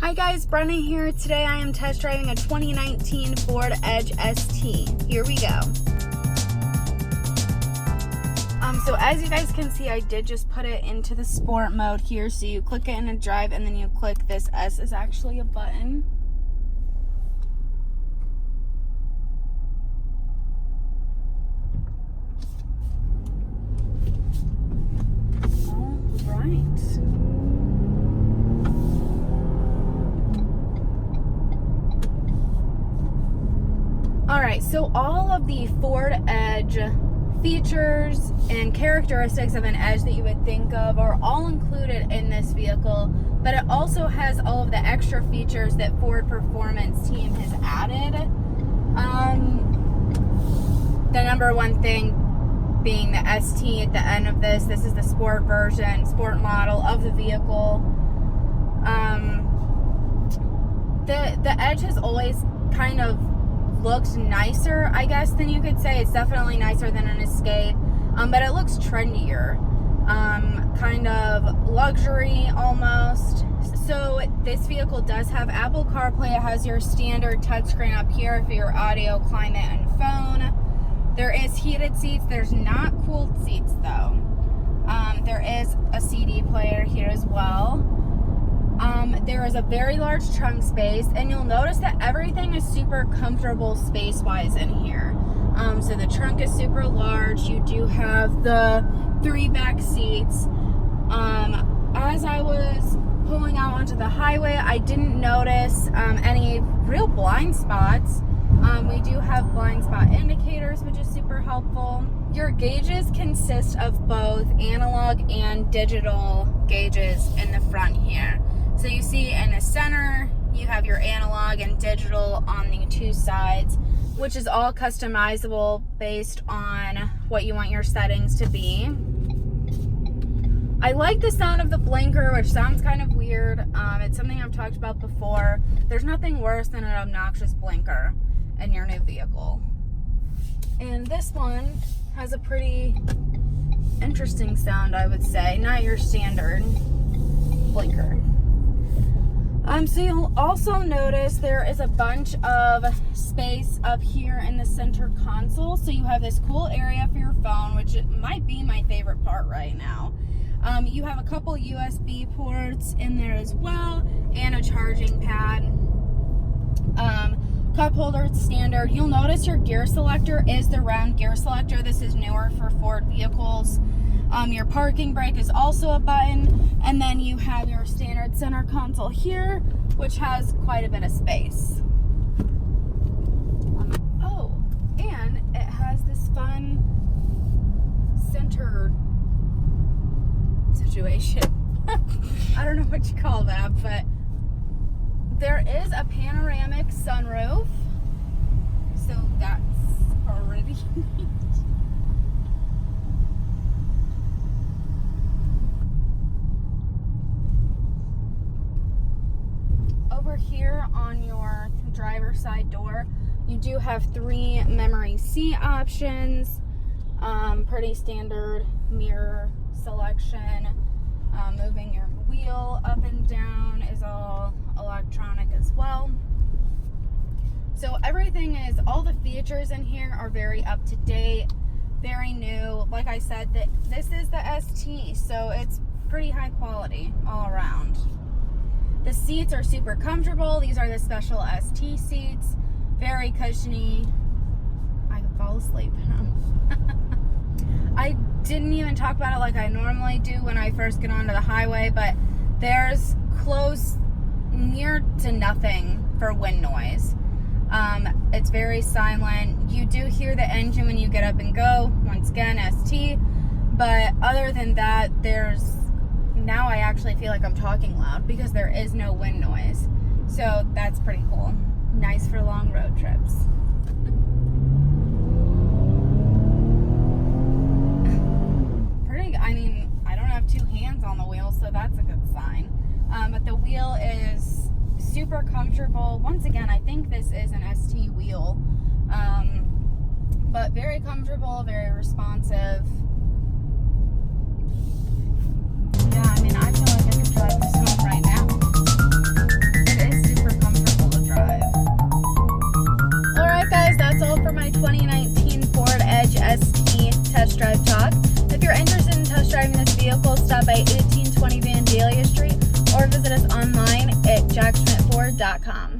Hi guys, Brenna here. Today I am test driving a 2019 Ford Edge ST. Here we go. So as you guys can see, I did just put it into the sport mode here. So you click it in a drive and then you click this S is actually a button. All right. Alright, so all of the Ford Edge features and characteristics of an Edge that you would think of are all included in this vehicle, but it also has all of the extra features that Ford Performance team has added. The number one thing being the ST at the end of this. This is the sport version, sport model of the vehicle. The Edge has always kind of looked nicer, I guess, than you could say. It's definitely nicer than an Escape, but it looks trendier, kind of luxury almost. So this vehicle does have Apple CarPlay. It has your standard touchscreen up here for your audio, climate, and phone. There is heated seats. There's not cooled seats though. There is a CD player here as well. There is a very large trunk space, and you'll notice that everything is super comfortable space-wise in here. So the trunk is super large. You do have the 3 back seats. As I was pulling out onto the highway, I didn't notice any real blind spots. We do have blind spot indicators, which is super helpful. Your gauges consist of both analog and digital gauges in the front here. So you see in the center, you have your analog and digital on the 2 sides, which is all customizable based on what you want your settings to be. I like the sound of the blinker, which sounds kind of weird. It's something I've talked about before. There's nothing worse than an obnoxious blinker in your new vehicle. And this one has a pretty interesting sound, I would say. Not your standard blinker. So you'll also notice there is a bunch of space up here in the center console. So you have this cool area for your phone, which might be my favorite part right now. You have a couple USB ports in there as well, and a charging pad. Cup holder, it's standard. You'll notice your gear selector is the round gear selector. This is newer for Ford vehicles. Your parking brake is also a button, and then you have your standard center console here, which has quite a bit of space. Oh, and it has this fun center situation. I don't know what you call that, but there is a panoramic sunroof, so that's pretty neat. Over here on your driver's side door, you do have 3 memory seat options. Pretty standard mirror selection. Moving your wheel up and down is all electronic as well. So everything is, all the features in here are very up to date, very new. Like I said, this is the ST, so it's pretty high quality all around. The seats are super comfortable. These are the special ST seats. Very cushiony. I could fall asleep. I didn't even talk about it like I normally do when I first get onto the highway, but there's close near to nothing for wind noise. It's very silent. You do hear the engine when you get up and go. Once again, ST. But other than that, now I actually feel like I'm talking loud because there is no wind noise. So that's pretty cool. Nice for long road trips. I mean, I don't have 2 hands on the wheel, so that's a good sign. But the wheel is super comfortable. Once again, I think this is an ST wheel. But very comfortable, very responsive. Yeah, I mean, I feel like I could drive this home right now. Schmitt.com.